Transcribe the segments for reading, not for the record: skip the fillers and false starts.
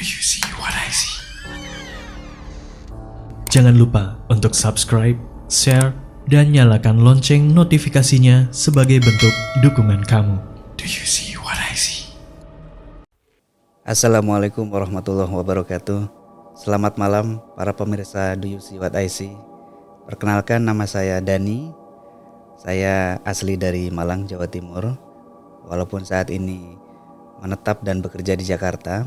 you see what I see? Jangan lupa untuk subscribe, share, dan nyalakan lonceng notifikasinya sebagai bentuk dukungan kamu. Do you see what I see? Assalamualaikum warahmatullahi wabarakatuh. Selamat malam para pemirsa Do You See What I See. Perkenalkan, nama saya Dani. Saya asli dari Malang, Jawa Timur. Walaupun saat ini menetap dan bekerja di Jakarta,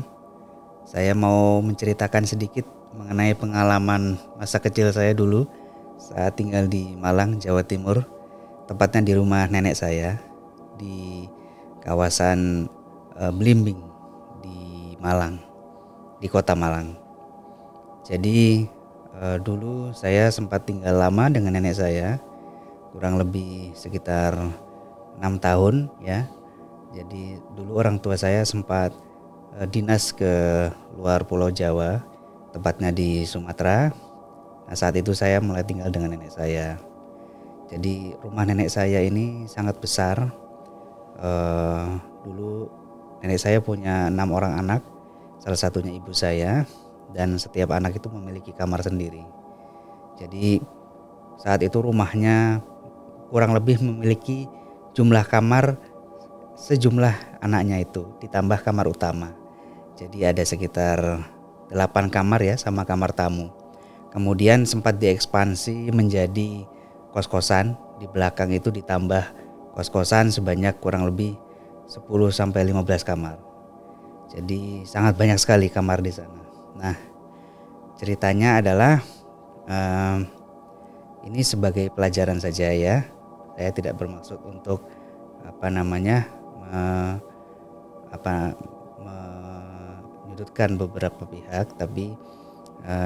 saya mau menceritakan sedikit mengenai pengalaman masa kecil saya dulu saat tinggal di Malang, Jawa Timur. Tepatnya di rumah nenek saya di kawasan Belimbing di Malang, di kota Malang. Jadi dulu saya sempat tinggal lama dengan nenek saya, kurang lebih sekitar 6 tahun ya. Jadi dulu orang tua saya sempat dinas ke luar Pulau Jawa, tepatnya di Sumatera. Nah, saat itu saya mulai tinggal dengan nenek saya. Jadi rumah nenek saya ini sangat besar. Dulu nenek saya punya 6 orang anak, salah satunya ibu saya, dan setiap anak itu memiliki kamar sendiri. Jadi saat itu rumahnya kurang lebih memiliki jumlah kamar sejumlah anaknya itu, ditambah kamar utama. Jadi ada sekitar 8 kamar ya, sama kamar tamu. Kemudian sempat diekspansi menjadi kos-kosan. Di belakang itu ditambah kos-kosan sebanyak kurang lebih 10-15 kamar. Jadi sangat banyak sekali kamar di sana. Nah, ceritanya adalah ini sebagai pelajaran saja ya. Saya tidak bermaksud untuk menyudutkan beberapa pihak, tapi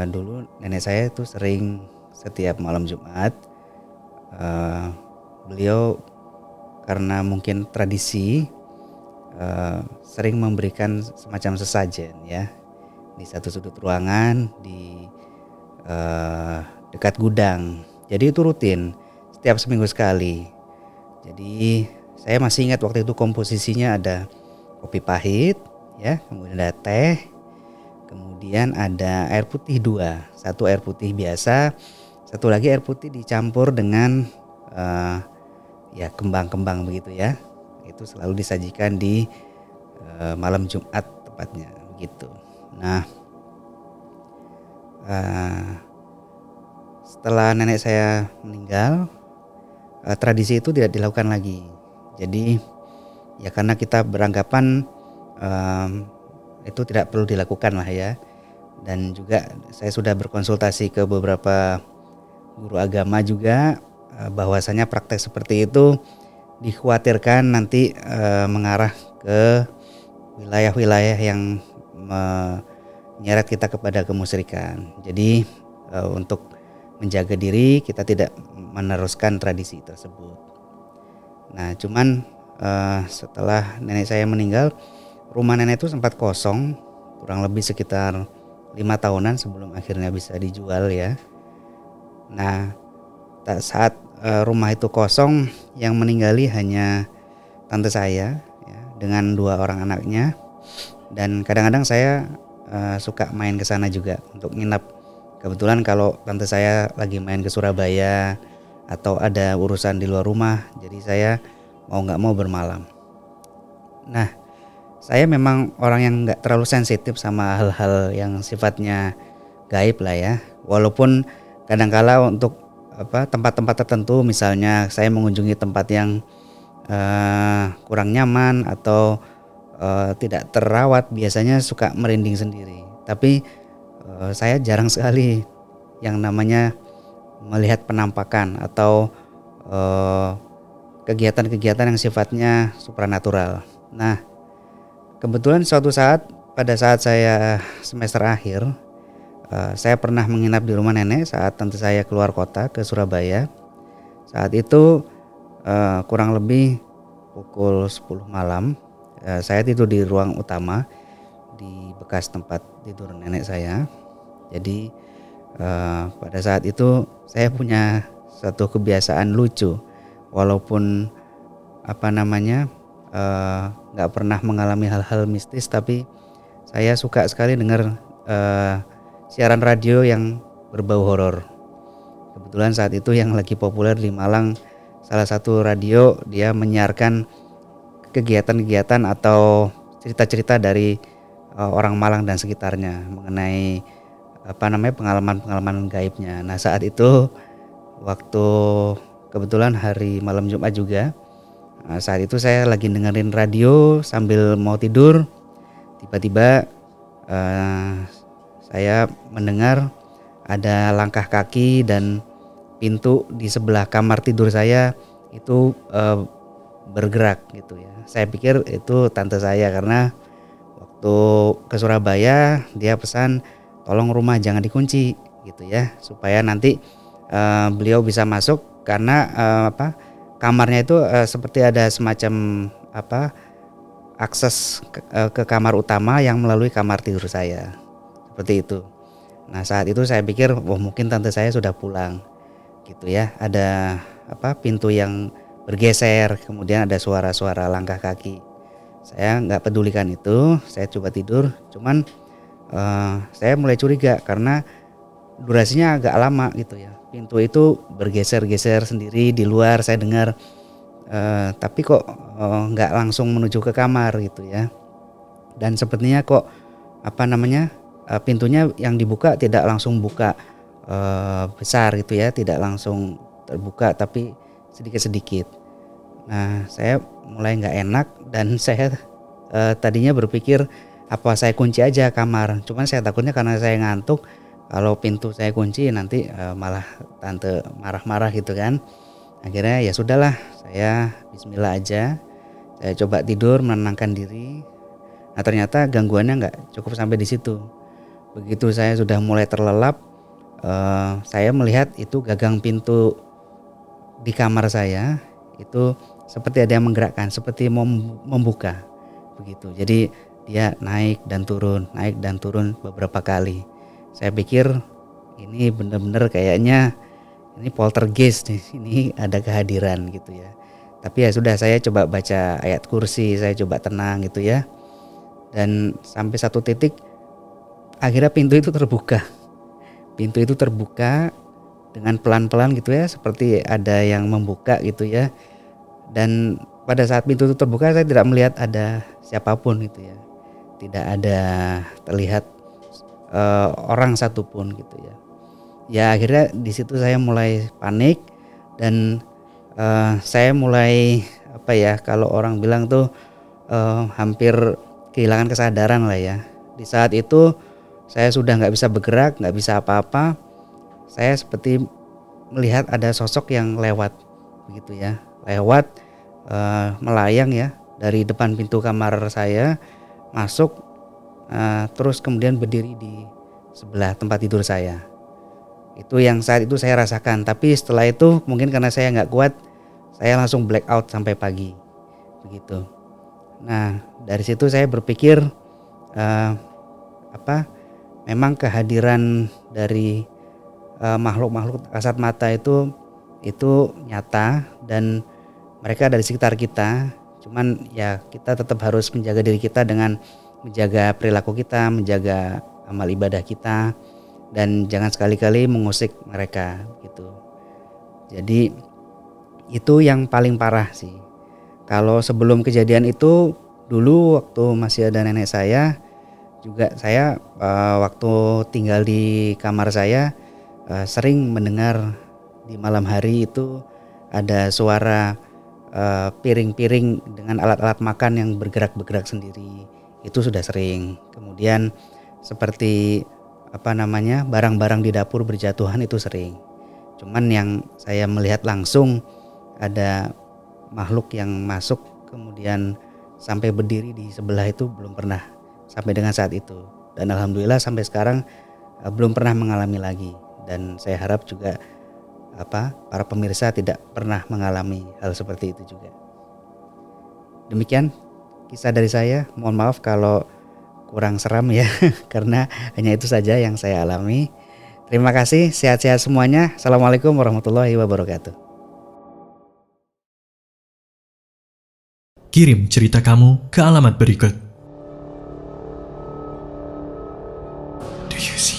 dulu nenek saya itu sering setiap malam Jumat beliau karena mungkin tradisi sering memberikan semacam sesajen ya di satu sudut ruangan di dekat gudang. Jadi itu rutin setiap seminggu sekali. Jadi saya masih ingat waktu itu komposisinya ada kopi pahit ya, kemudian ada teh, kemudian ada air putih 2, satu air putih biasa, satu lagi air putih dicampur dengan ya kembang-kembang begitu ya. Itu selalu disajikan di malam Jumat tepatnya begitu. Nah, setelah nenek saya meninggal, tradisi itu tidak dilakukan lagi. Jadi ya karena kita beranggapan itu tidak perlu dilakukan lah ya. Dan juga saya sudah berkonsultasi ke beberapa guru agama juga, bahwasanya praktek seperti itu dikhawatirkan nanti mengarah ke wilayah-wilayah yang menyeret kita kepada kemusyrikan. Jadi untuk menjaga diri kita tidak meneruskan tradisi tersebut. Nah, cuman setelah nenek saya meninggal, rumah nenek itu sempat kosong kurang lebih sekitar 5 tahunan sebelum akhirnya bisa dijual ya. Nah, saat rumah itu kosong, yang meninggali hanya tante saya ya, dengan 2 orang anaknya. Dan kadang-kadang saya suka main ke sana juga untuk nginap. Kebetulan kalau tante saya lagi main ke Surabaya atau ada urusan di luar rumah, jadi saya mau nggak mau bermalam. Nah, saya memang orang yang nggak terlalu sensitif sama hal-hal yang sifatnya gaib lah ya. Walaupun kadangkala untuk tempat-tempat tertentu, misalnya saya mengunjungi tempat yang kurang nyaman atau tidak terawat, biasanya suka merinding sendiri. Tapi saya jarang sekali yang namanya melihat penampakan atau kegiatan-kegiatan yang sifatnya supranatural. Nah, kebetulan suatu saat pada saat saya semester akhir, saya pernah menginap di rumah nenek saat tante saya keluar kota ke Surabaya. Saat itu kurang lebih pukul 10 malam, saya tidur di ruang utama di bekas tempat tidur nenek saya. Jadi pada saat itu saya punya satu kebiasaan lucu, walaupun nggak pernah mengalami hal-hal mistis, tapi saya suka sekali dengar siaran radio yang berbau horor. Kebetulan saat itu yang lagi populer di Malang, salah satu radio dia menyiarkan kegiatan-kegiatan atau cerita-cerita dari orang Malang dan sekitarnya mengenai pengalaman-pengalaman gaibnya. Nah, saat itu waktu kebetulan hari malam Jumat juga, saat itu saya lagi dengerin radio sambil mau tidur. Tiba-tiba saya mendengar ada langkah kaki dan pintu di sebelah kamar tidur saya itu bergerak gitu ya. Saya pikir itu tante saya, karena waktu ke Surabaya dia pesan tolong rumah jangan dikunci gitu ya, supaya nanti beliau bisa masuk, karena kamarnya itu seperti ada semacam akses ke kamar utama yang melalui kamar tidur saya, seperti itu. Nah, saat itu saya pikir mungkin tante saya sudah pulang gitu ya. Ada pintu yang bergeser, kemudian ada suara-suara langkah kaki. Saya nggak pedulikan itu, saya coba tidur. Cuman saya mulai curiga karena durasinya agak lama gitu ya. Pintu itu bergeser-geser sendiri di luar, saya dengar. Tapi kok nggak langsung menuju ke kamar gitu ya. Dan sepertinya kok pintunya yang dibuka tidak langsung buka besar gitu ya, tidak langsung terbuka tapi sedikit-sedikit. Nah, saya mulai nggak enak dan saya tadinya berpikir apa saya kunci aja kamar. Cuman saya takutnya karena saya ngantuk, kalau pintu saya kunci nanti malah tante marah-marah gitu kan. Akhirnya ya sudahlah, saya bismillah aja. Saya coba tidur menenangkan diri. Nah, ternyata gangguannya nggak cukup sampai di situ. Begitu saya sudah mulai terlelap, saya melihat itu gagang pintu di kamar saya itu seperti ada yang menggerakkan, seperti mau membuka begitu. Jadi dia naik dan turun beberapa kali. Saya pikir ini benar-benar kayaknya ini poltergeist nih, ini ada kehadiran gitu ya. Tapi ya sudah, saya coba baca ayat kursi, saya coba tenang gitu ya. Dan sampai satu titik akhirnya pintu itu terbuka. Pintu itu terbuka dengan pelan-pelan gitu ya, seperti ada yang membuka gitu ya. Dan pada saat pintu itu terbuka, saya tidak melihat ada siapapun gitu ya. Tidak ada terlihat orang satupun gitu ya. Ya akhirnya di situ saya mulai panik dan saya mulai kalau orang bilang tuh hampir kehilangan kesadaran lah ya. Di saat itu saya sudah nggak bisa bergerak, nggak bisa apa-apa. Saya seperti melihat ada sosok yang lewat begitu ya, melayang ya dari depan pintu kamar saya masuk, terus kemudian berdiri di sebelah tempat tidur saya. Itu yang saat itu saya rasakan. Tapi setelah itu mungkin karena saya nggak kuat, saya langsung black out sampai pagi begitu. Nah, dari situ saya berpikir memang kehadiran dari makhluk-makhluk kasat mata itu nyata dan mereka ada di sekitar kita. Cuman ya kita tetap harus menjaga diri kita dengan menjaga perilaku kita, menjaga amal ibadah kita, dan jangan sekali-kali mengusik mereka gitu. Jadi itu yang paling parah sih. Kalau sebelum kejadian itu, dulu waktu masih ada nenek saya juga, saya waktu tinggal di kamar saya sering mendengar di malam hari itu ada suara piring-piring dengan alat-alat makan yang bergerak-bergerak sendiri. Itu sudah sering. Kemudian seperti barang-barang di dapur berjatuhan itu sering. Cuman yang saya melihat langsung ada makhluk yang masuk kemudian sampai berdiri di sebelah itu belum pernah sampai dengan saat itu. Dan alhamdulillah sampai sekarang belum pernah mengalami lagi. Dan saya harap juga para pemirsa tidak pernah mengalami hal seperti itu juga. Demikian kisah dari saya. Mohon maaf kalau kurang seram ya karena hanya itu saja yang saya alami. Terima kasih, sehat-sehat semuanya. Assalamualaikum warahmatullahi wabarakatuh. Kirim cerita kamu ke alamat berikut. you see